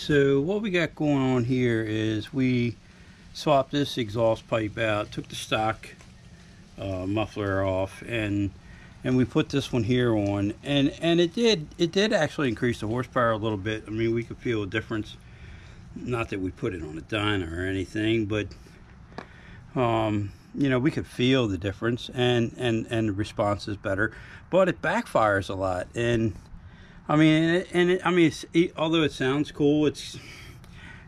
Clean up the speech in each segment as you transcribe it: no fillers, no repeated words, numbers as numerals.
So what we got going on here is we swapped this exhaust pipe out, took the stock muffler off, and we put this one here on, and it did actually increase the horsepower a little bit. I mean, we could feel a difference. Not that we put it on a dyno or anything, but you know, we could feel the difference, and the response is better, but it backfires a lot. And I mean, although it sounds cool, it's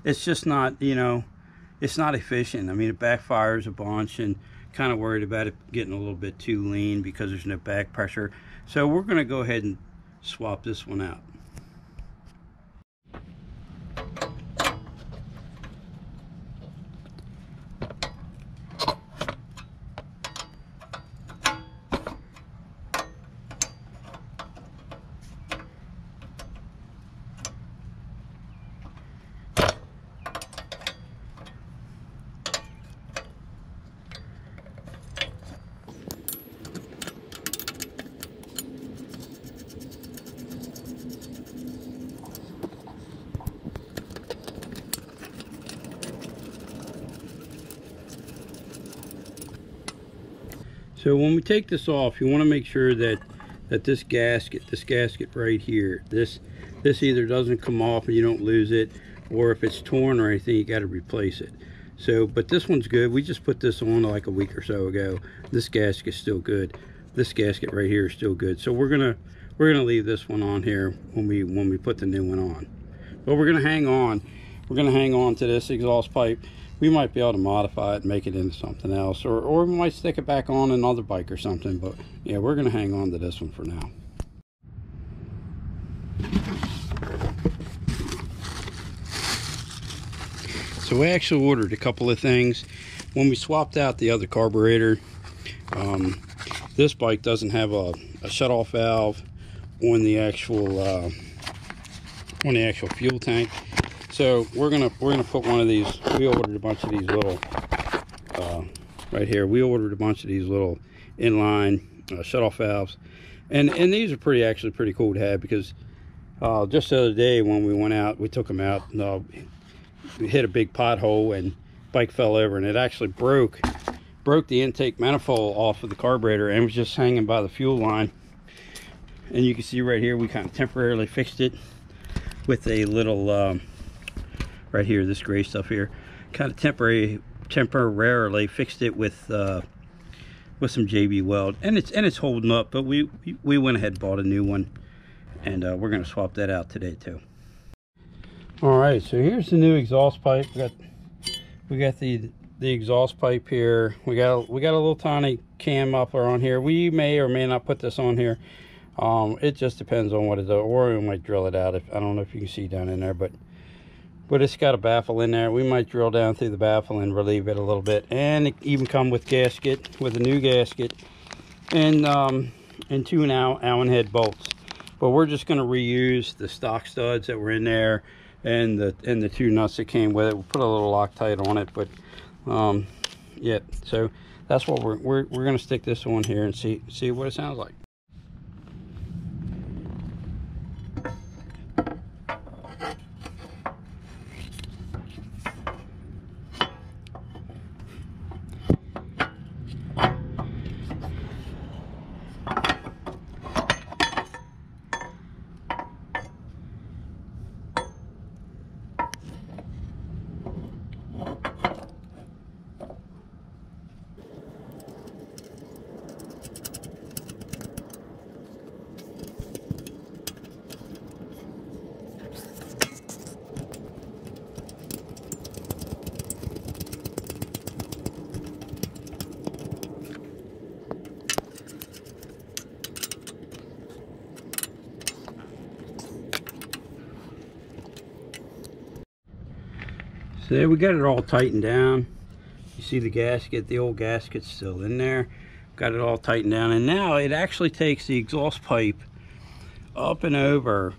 just not, you know, it's not efficient. I mean, it backfires a bunch, and kind of worried about it getting a little bit too lean because there's no back pressure. So we're going to go ahead and swap this one out. So when we take this off, you want to make sure that this gasket right here, this either doesn't come off and you don't lose it, or if it's torn or anything, you got to replace it. So, but this one's good. We just put this on like a week or so ago. This gasket's still good. This gasket right here is still good. So we're gonna leave this one on here when we put the new one on. But we're gonna hang on. We're gonna hang on to this exhaust pipe. We might be able to modify it and make it into something else, or we might stick it back on another bike or something. But yeah, we're gonna hang on to this one for now. So we actually ordered a couple of things. When we swapped out the other carburetor, this bike doesn't have a shut-off valve on the actual fuel tank. So we're gonna put one of these. We ordered a bunch of these little right here. We ordered a bunch of these little inline shut-off valves, and these are actually pretty cool to have, because just the other day when we went out, we took them out. We hit a big pothole and bike fell over, and it actually broke the intake manifold off of the carburetor, and was just hanging by the fuel line. And you can see right here, we kind of temporarily fixed it with a little right here, this gray stuff here, kind of temporarily fixed it with some JB weld, and it's holding up. But we went ahead and bought a new one, and we're going to swap that out today too. All right, so here's the new exhaust pipe. We got the exhaust pipe here. We got a little tiny cam muffler on here. We may or may not put this on here. It just depends on what it does, or we might drill it out. I don't know if you can see down in there, but it's got a baffle in there. We might drill down through the baffle and relieve it a little bit. And it even come with a new gasket, and two Allen head bolts. But we're just going to reuse the stock studs that were in there, and the two nuts that came with it. We'll put a little Loctite on it, but yeah. So that's what we're going to stick this on here and see what it sounds like. So there, we got it all tightened down. You see the gasket, the old gasket's still in there. Got it all tightened down, and now it actually takes the exhaust pipe up and over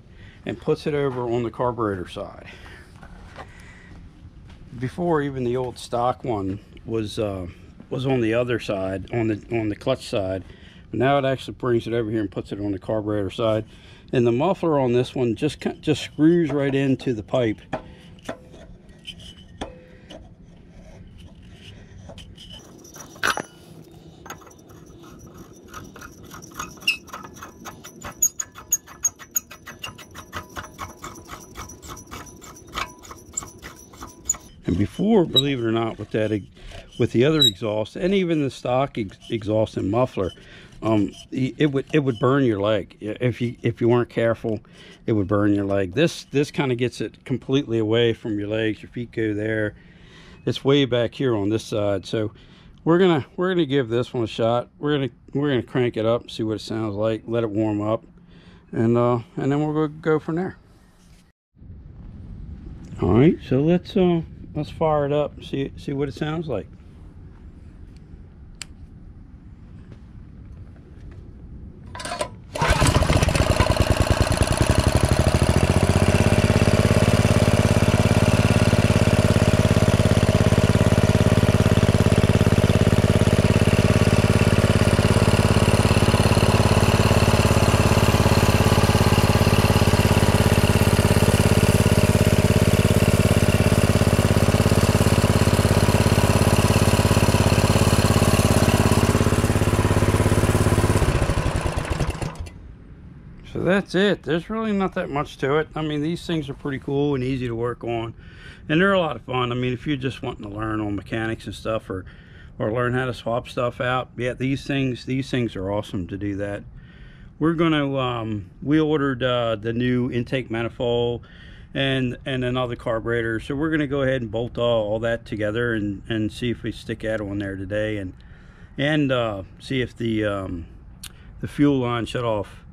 and puts it over on the carburetor side. Before, even the old stock one was on the other side, on the clutch side. But now it actually brings it over here and puts it on the carburetor side. And the muffler on this one just screws right into the pipe. And before, believe it or not, with the other exhaust and even the stock exhaust and muffler, it would burn your leg if you weren't careful. It would burn your leg. This kind of gets it completely away from your legs. Your feet go there. It's way back here on this side. So we're gonna give this one a shot. We're gonna crank it up, see what it sounds like, let it warm up, and then we're gonna go from there. All right, so let's fire it up and see what it sounds like. So that's it. There's really not that much to it. I mean, these things are pretty cool and easy to work on, and they're a lot of fun. I mean, if you're just wanting to learn on mechanics and stuff, or learn how to swap stuff out, yeah, these things are awesome to do that. We're gonna we ordered the new intake manifold and another carburetor, so we're gonna go ahead and bolt all that together and see if we stick that on there today, and see if the fuel line shut off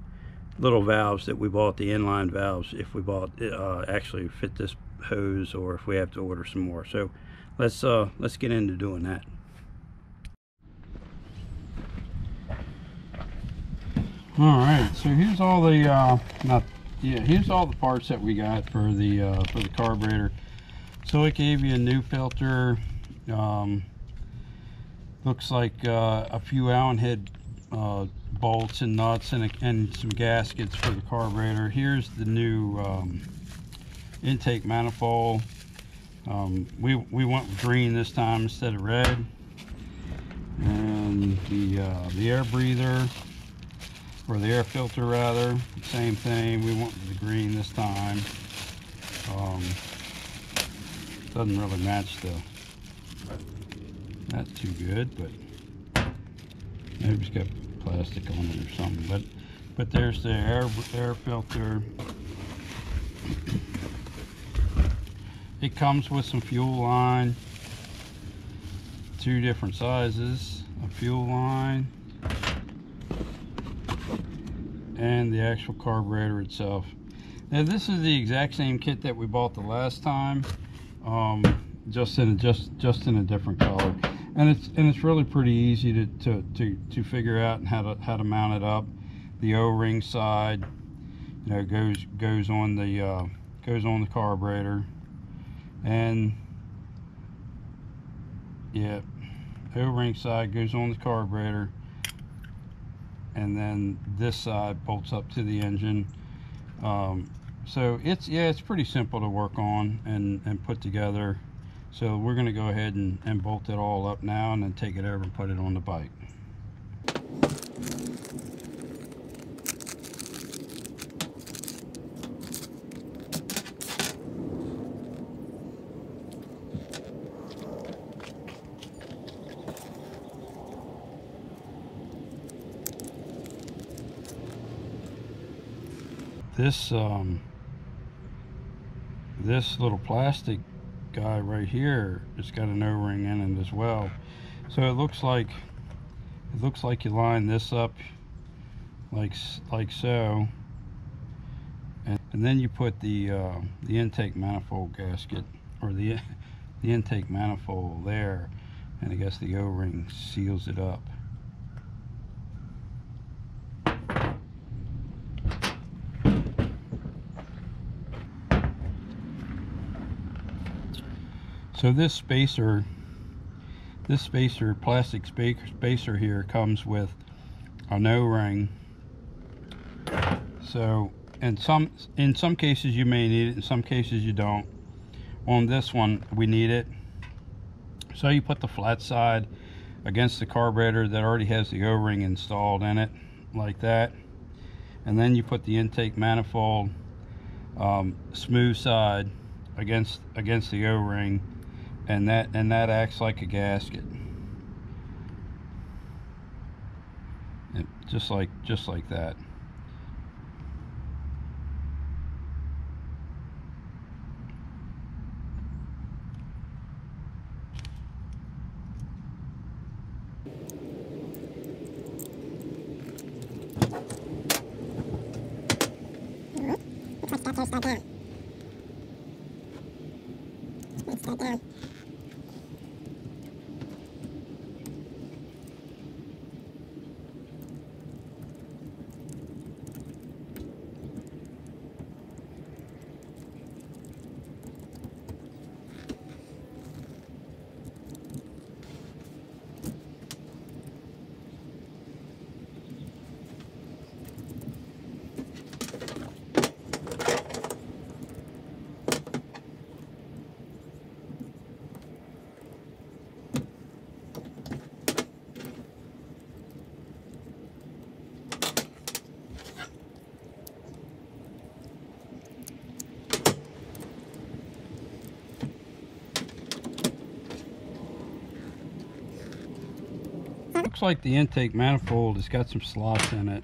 little valves that we bought, the inline valves, if we bought actually fit this hose, or if we have to order some more. So let's get into doing that. All right, so here's all the here's all the parts that we got for the carburetor. So it gave you a new filter, looks like a few Allen head bolts and nuts, and some gaskets for the carburetor. Here's the new intake manifold. We went with green this time instead of red. And the air breather, or the air filter rather, same thing. We went with the green this time. Doesn't really match not too good, but maybe it's got plastic on it or something. But there's the air filter. It comes with some fuel line, 2 different sizes of fuel line, and the actual carburetor itself. Now this is the exact same kit that we bought the last time, just in a different color. And it's really pretty easy to figure out and how to mount it up. The O-ring side, you know, goes on the carburetor, and yeah, O-ring side goes on the carburetor, and then this side bolts up to the engine. So it's pretty simple to work on and put together. So we're going to go ahead and bolt it all up now, and then take it over and put it on the bike. This little plastic guy right here, it's got an O-ring in it as well. So it looks like you line this up like so, and then you put the intake manifold gasket, or the intake manifold there, and I guess the O-ring seals it up. So this plastic spacer here comes with an O-ring. So in some cases you may need it, in some cases you don't. On this one we need it. So you put the flat side against the carburetor that already has the O-ring installed in it, like that, and then you put the intake manifold smooth side against the O-ring, and that acts like a gasket. Just like that. Looks like the intake manifold has got some slots in it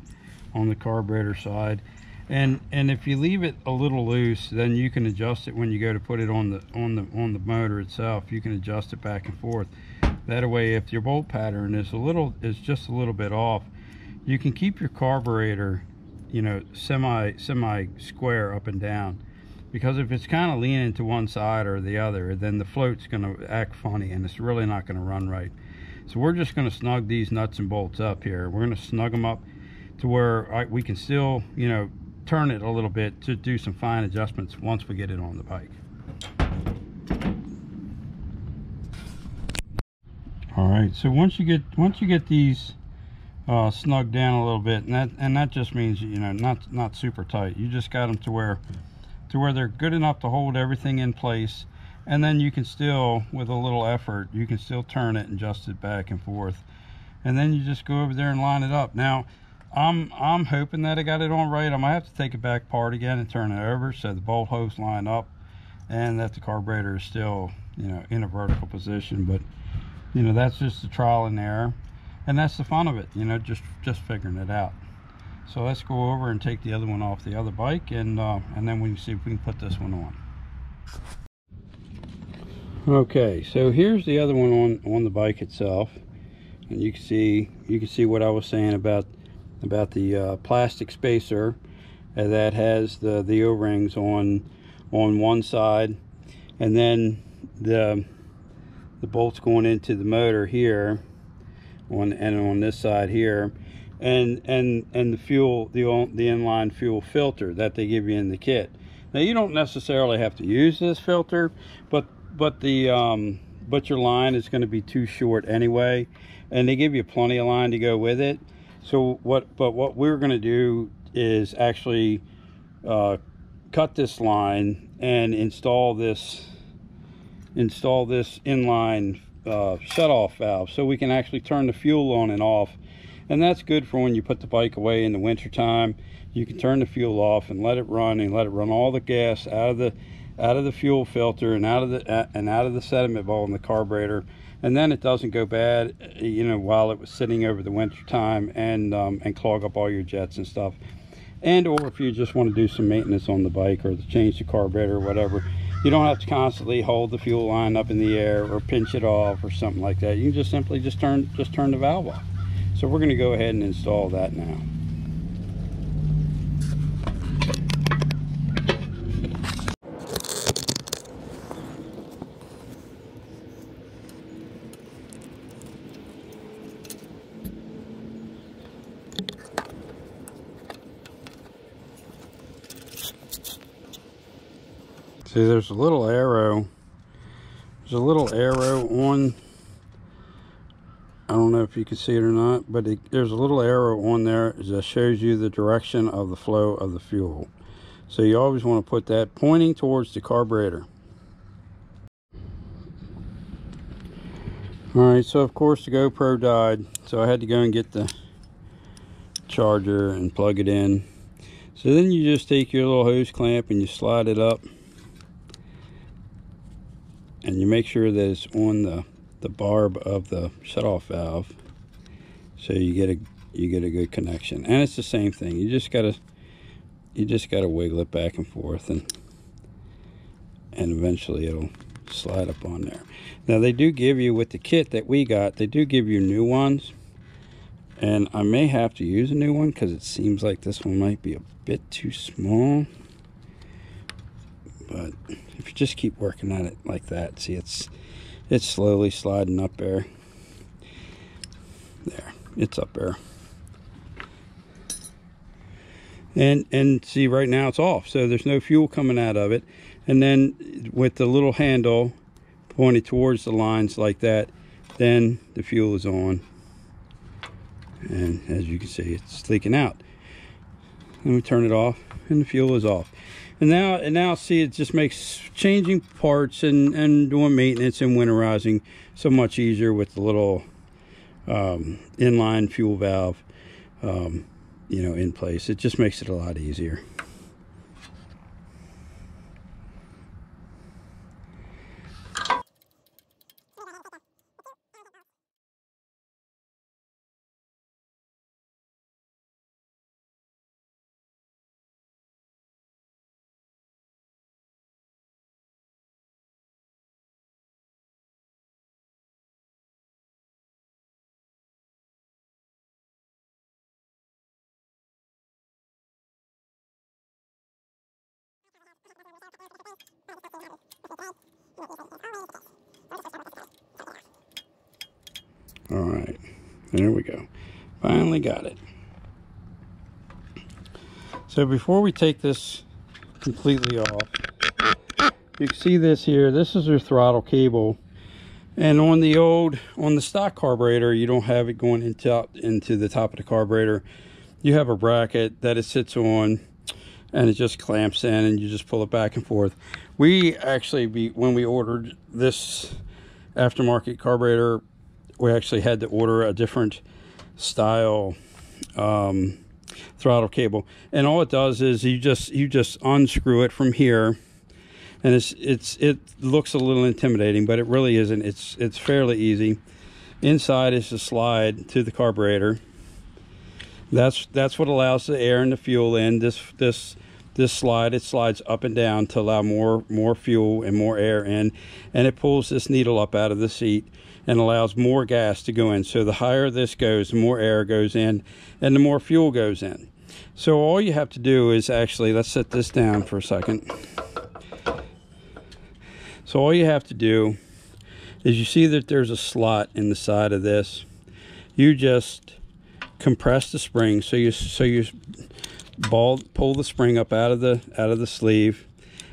on the carburetor side, and if you leave it a little loose, then you can adjust it when you go to put it on the motor itself. You can adjust it back and forth. That way, if your bolt pattern is just a little bit off, you can keep your carburetor, you know, semi square up and down. Because if it's kind of leaning to one side or the other, then the float's going to act funny and it's really not going to run right. So we're just going to snug these nuts and bolts up here. We're going to snug them up to where we can still, you know, turn it a little bit to do some fine adjustments once we get it on the bike. All right, so once you get these snugged down a little bit, and that just means, you know, not super tight. You just got them to where they're good enough to hold everything in place. And then you can still, with a little effort, you can still turn it and adjust it back and forth. And then you just go over there and line it up. Now, I'm hoping that I got it on right. I might have to take it back apart again and turn it over so the bolt holes line up and that the carburetor is still, you know, in a vertical position. But, you know, that's just a trial and error. And that's the fun of it, you know, just figuring it out. So let's go over and take the other one off the other bike, and then we can see if we can put this one on. Okay, so here's the other one on the bike itself, and you can see what I was saying about the plastic spacer that has the O-rings on one side, and then the bolts going into the motor here on this side here, and the fuel, the inline fuel filter that they give you in the kit. Now you don't necessarily have to use this filter, but your line is going to be too short anyway, and they give you plenty of line to go with it. So what we're going to do is actually cut this line and install this inline shut-off valve, so we can actually turn the fuel on and off. And that's good for when you put the bike away in the winter time. You can turn the fuel off and let it run all the gas out of the fuel filter and out of the sediment bowl in the carburetor, and then it doesn't go bad, you know, while it was sitting over the winter time and clog up all your jets and stuff. And or if you just want to do some maintenance on the bike or to change the carburetor or whatever, you don't have to constantly hold the fuel line up in the air or pinch it off or something like that. You can just simply turn the valve off. So we're going to go ahead and install that now. See, there's a little arrow. There's a little arrow on, I don't know if you can see it or not, but there's a little arrow on there that shows you the direction of the flow of the fuel. So you always want to put that pointing towards the carburetor. Alright, so of course the GoPro died, so I had to go and get the charger and plug it in. So then you just take your little hose clamp and you slide it up, and you make sure that it's on the barb of the shutoff valve, so you get a good connection. And it's the same thing. You just gotta wiggle it back and forth, and eventually it'll slide up on there. Now they do give you, with the kit that we got, they do give you new ones, and I may have to use a new one because it seems like this one might be a bit too small. But if you just keep working at it like that, see, it's slowly sliding up there. There, it's up there. And see, right now it's off, so there's no fuel coming out of it. And then with the little handle pointed towards the lines like that, then the fuel is on. And as you can see, it's leaking out. Then we turn it off and the fuel is off. And now see, it just makes changing parts and doing maintenance and winterizing so much easier with the little inline fuel valve you know, in place. It just makes it a lot easier. All right, there we go. Finally got it. So before we take this completely off, you can see this here. This is your throttle cable, and on the stock carburetor, you don't have it going into the top of the carburetor. You have a bracket that it sits on, and it just clamps in, and you just pull it back and forth. We actually, when we ordered this aftermarket carburetor, we actually had to order a different style throttle cable, and all it does is you just unscrew it from here, and it looks a little intimidating, but it really isn't. It's fairly easy. Inside is the slide to the carburetor. That's what allows the air and the fuel in. This slide, it slides up and down to allow more fuel and more air in, and it pulls this needle up out of the seat and allows more gas to go in. So the higher this goes, the more air goes in and the more fuel goes in. So all you have to do is actually, let's set this down for a second. So all you have to do is, you see that there's a slot in the side of this. You just compress the spring, so you pull the spring up out of the sleeve,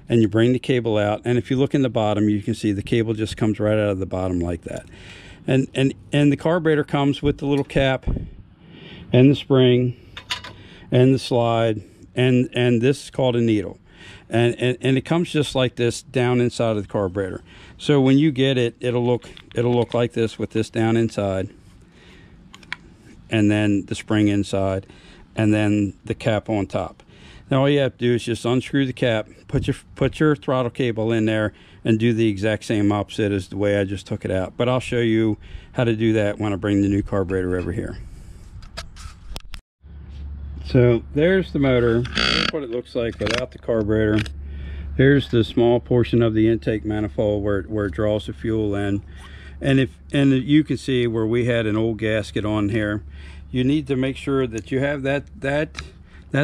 and you bring the cable out, and if you look in the bottom, you can see the cable just comes right out of the bottom like that. And the carburetor comes with the little cap and the spring and the slide, and this is called a needle, and it comes just like this down inside of the carburetor. So when you get it, it'll look like this, with this down inside, and then the spring inside, and then the cap on top. Now all you have to do is just unscrew the cap, put your throttle cable in there, and do the exact same opposite as the way I just took it out. But I'll show you how to do that when I bring the new carburetor over here. So there's the motor. Here's what it looks like without the carburetor. Here's the small portion of the intake manifold where it draws the fuel in. And you can see where we had an old gasket on here. You need to make sure that you have that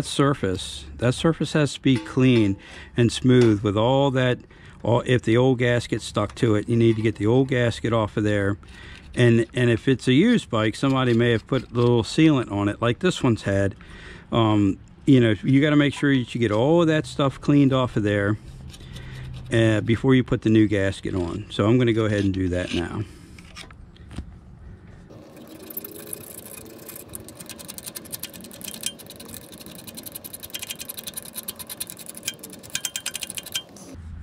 surface. That surface has to be clean and smooth with all that. If the old gasket stuck to it, you need to get the old gasket off of there. And if it's a used bike, somebody may have put a little sealant on it, like this one's had. You know, you got to make sure that you get all of that stuff cleaned off of there before you put the new gasket on. So I'm going to go ahead and do that now.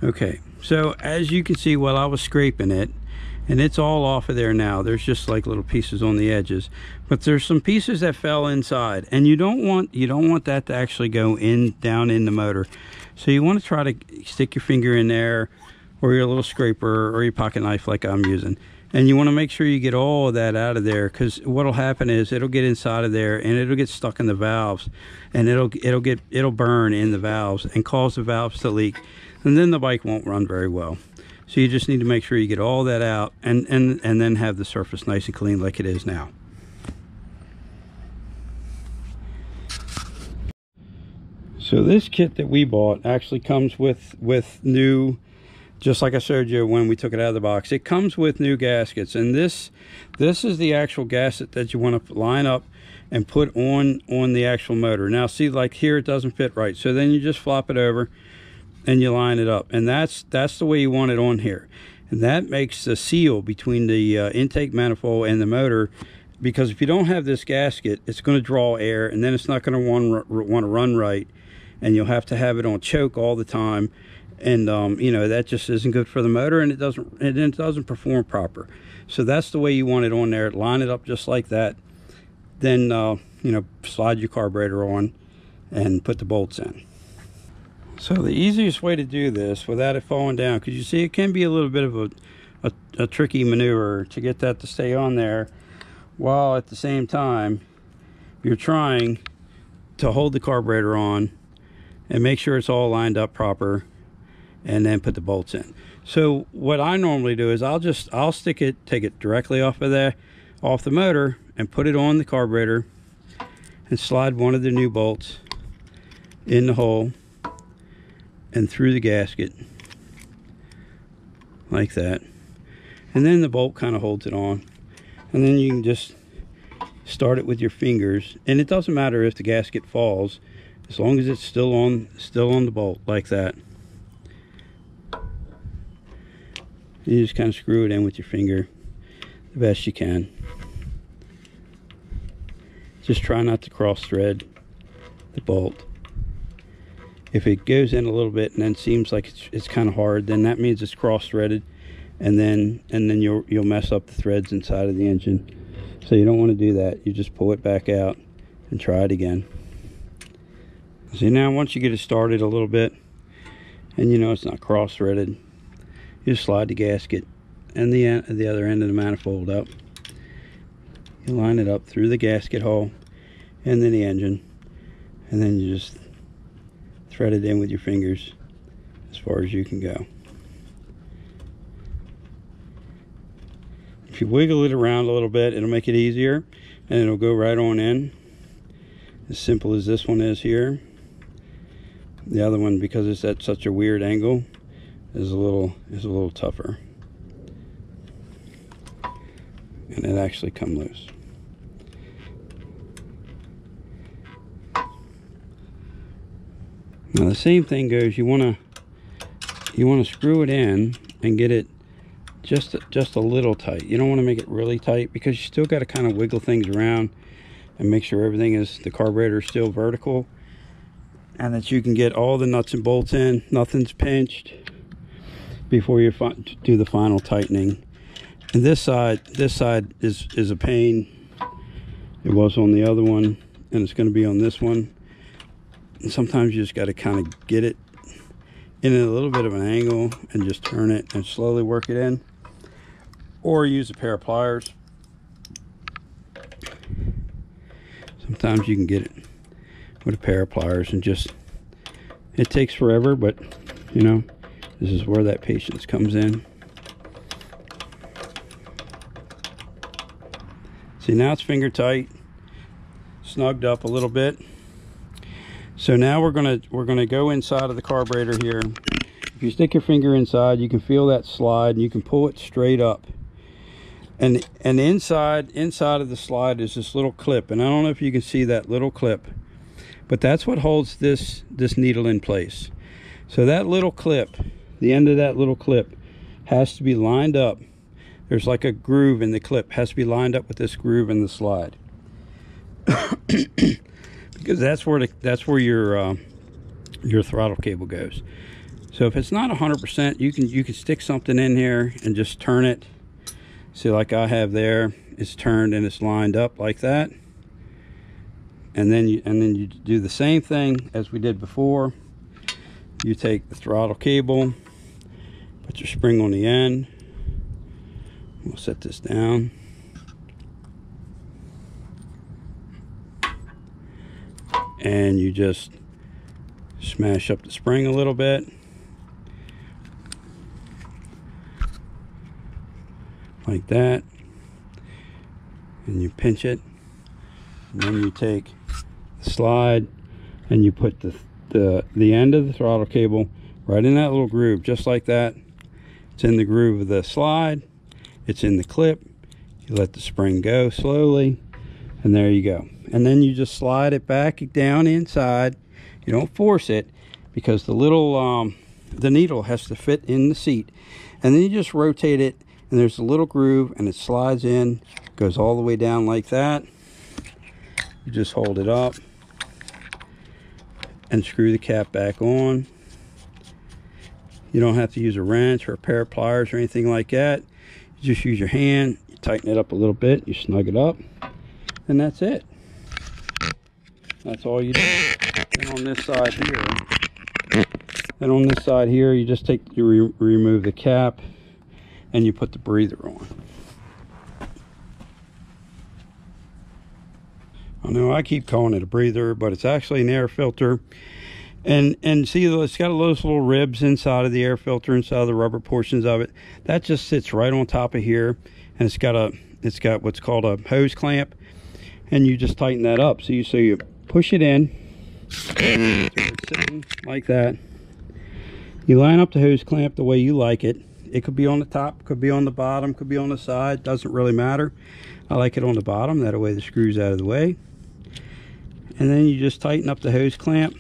Okay, so as you can see, while I was scraping it, and it's all off of there now, there's just like little pieces on the edges, but there's some pieces that fell inside, and you don't want that to actually go down in the motor. So you want to try to stick your finger in there, or your little scraper, or your pocket knife like I'm using, and you want to make sure you get all of that out of there, because what'll happen is it'll get inside of there and it'll get stuck in the valves, and it'll burn in the valves and cause the valves to leak, and then the bike won't run very well. So you just need to make sure you get all that out, and then have the surface nice and clean like it is now. So this kit that we bought actually comes with new, just like I showed you when we took it out of the box, it comes with new gaskets, and this is the actual gasket that you want to line up and put on the actual motor. Now see, like here it doesn't fit right, so then you just flop it over and you line it up, and that's the way you want it on here. And that makes the seal between the intake manifold and the motor, because if you don't have this gasket, it's going to draw air, and then it's not going to want to run right, and you'll have to have it on choke all the time, and you know, that just isn't good for the motor, and it doesn't perform proper. So that's the way you want it on there. Line it up just like that, then you know, slide your carburetor on and put the bolts in. So the easiest way to do this without it falling down, because you see it can be a little bit of a tricky maneuver to get that to stay on there, while at the same time you're trying to hold the carburetor on and make sure it's all lined up proper, and then put the bolts in. So what I normally do is I'll take it directly off of there, off the motor, and put it on the carburetor and slide one of the new bolts in the hole and through the gasket like that, and then the bolt kind of holds it on, and then you can just start it with your fingers, and it doesn't matter if the gasket falls as long as it's still on the bolt like that. You just kind of screw it in with your finger the best you can. Just try not to cross thread the bolt. If it goes in a little bit and then seems like it's kind of hard, then that means it's cross-threaded, and then you'll mess up the threads inside of the engine. So you don't want to do that. You just pull it back out and try it again. See, now once you get it started a little bit and you know it's not cross-threaded, you just slide the gasket and the other end of the manifold up. You line it up through the gasket hole and then the engine, and then you just thread it in with your fingers as far as you can go. If you wiggle it around a little bit, it'll make it easier, and it'll go right on in. As simple as this one is here. The other one, because it's at such a weird angle, is a little tougher, and it actually come loose. Now the same thing goes. You want to screw it in and get it just a little tight. You don't want to make it really tight, because you still got to kind of wiggle things around and make sure the carburetor is still vertical, and that you can get all the nuts and bolts in, nothing's pinched, before you do the final tightening. And this side is a pain. It was on the other one, and it's going to be on this one. And sometimes you just got to kind of get it in a little bit of an angle and just turn it and slowly work it in, or use a pair of pliers. Sometimes you can get it with a pair of pliers, and just, it takes forever, but you know, this is where that patience comes in. See, now it's finger tight, snugged up a little bit. So now we're gonna go inside of the carburetor here. If you stick your finger inside, you can feel that slide, and you can pull it straight up. And inside of the slide is this little clip, and I don't know if you can see that little clip, but that's what holds this needle in place. So that little clip, the end of that little clip, has to be lined up. There's like a groove in the clip, has to be lined up with this groove in the slide. Because that's where your throttle cable goes. So if it's not 100%, you can stick something in here and just turn it. See, like I have there, it's turned and it's lined up like that. And then you do the same thing as we did before. You take the throttle cable, put your spring on the end. We'll set this down. And you just smash up the spring a little bit. Like that. And you pinch it. And then you take the slide and you put the end of the throttle cable right in that little groove, just like that. It's in the groove of the slide. It's in the clip. You let the spring go slowly, and there you go. And then you just slide it back down inside. You don't force it, because the little the needle has to fit in the seat. And then you just rotate it, and there's a little groove, and it slides in, goes all the way down like that. You just hold it up and screw the cap back on. You don't have to use a wrench or a pair of pliers or anything like that. You just use your hand, you tighten it up a little bit, you snug it up, and that's it. That's all you do. And on this side here, you just remove the cap and you put the breather on. I know I keep calling it a breather, but it's actually an air filter. And see, it's got those little ribs inside of the air filter, inside of the rubber portions of it. That just sits right on top of here, and it's got what's called a hose clamp, and you just tighten that up. So you push it in, so it's sitting like that. You line up the hose clamp the way you like it. It could be on the top, could be on the bottom, could be on the side. Doesn't really matter. I like it on the bottom. That way the screw's out of the way. And then you just tighten up the hose clamp.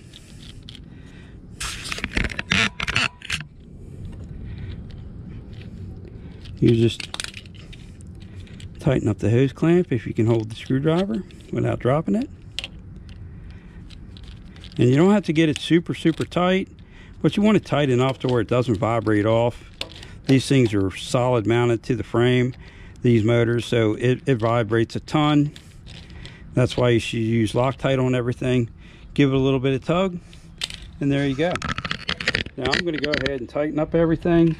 You just tighten up the hose clamp if you can hold the screwdriver without dropping it. And you don't have to get it super tight, but you want it tight enough to where it doesn't vibrate off. These things are solid mounted to the frame, these motors, so it vibrates a ton. That's why you should use Loctite on everything. Give it a little bit of tug, and there you go. Now I'm going to go ahead and tighten up everything.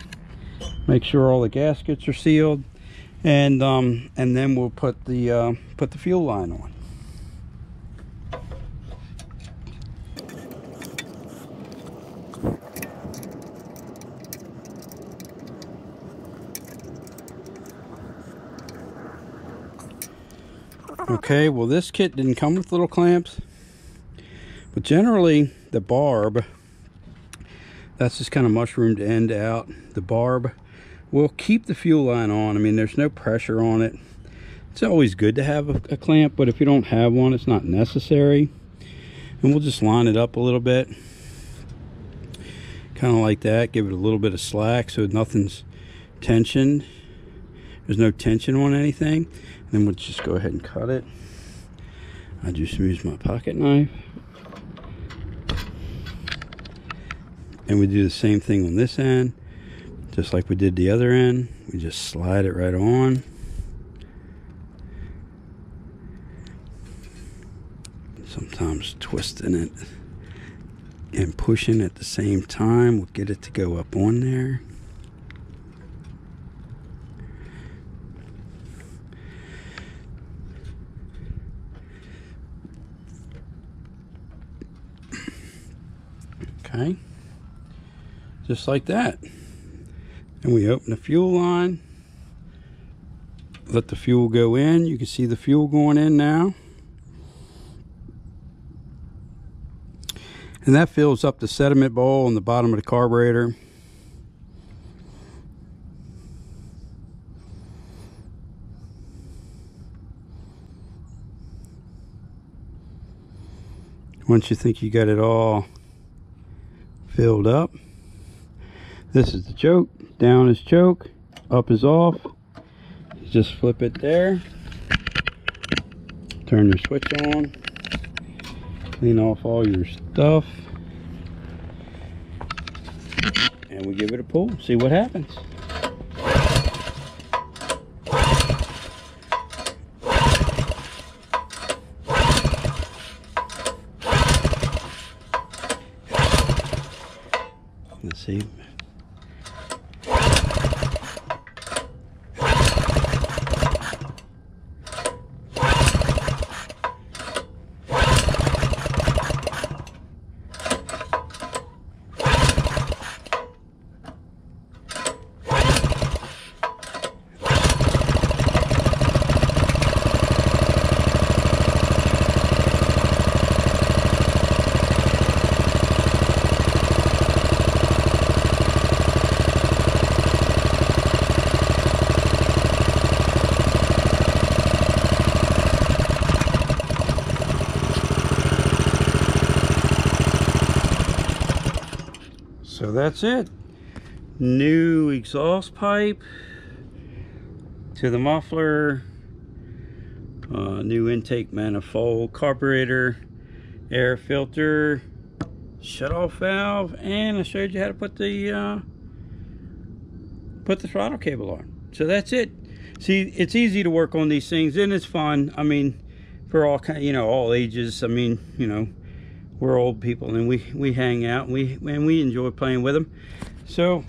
Make sure all the gaskets are sealed, and then we'll put the fuel line on. Okay, well, this kit didn't come with little clamps, but generally the barb, that's just kind of mushroomed end out. The barb will keep the fuel line on. I mean, there's no pressure on it. It's always good to have a clamp, but if you don't have one, it's not necessary. And we'll just line it up a little bit, kind of like that. Give it a little bit of slack so nothing's tensioned. There's no tension on anything. And then we'll just go ahead and cut it. I just use my pocket knife. And we do the same thing on this end, just like we did the other end. We just slide it right on. Sometimes twisting it and pushing at the same time will get it to go up on there. Okay, just like that. And we open the fuel line, let the fuel go in. You can see the fuel going in now, and that fills up the sediment bowl on the bottom of the carburetor. Once you think you got it all filled up, this is the choke. Down is choke, up is off. You just flip it there, turn your switch on, clean off all your stuff, and we give it a pull, see what happens. Let's see. So that's it. New exhaust pipe to the muffler, new intake manifold, carburetor, air filter, shut-off valve, and I showed you how to put the throttle cable on. So that's it. See, it's easy to work on these things, and it's fun. I mean, for all kind, all ages. I mean, we're old people, and we hang out, and we enjoy playing with them. So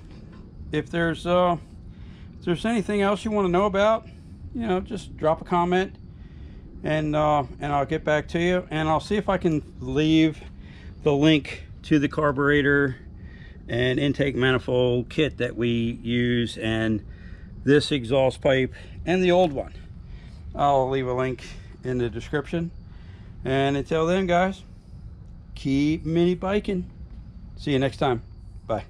if there's anything else you want to know about, just drop a comment, and I'll get back to you, and I'll see if I can leave the link to the carburetor and intake manifold kit that we use, and this exhaust pipe and the old one. I'll leave a link in the description, and until then, guys, keep mini biking. See you next time. Bye.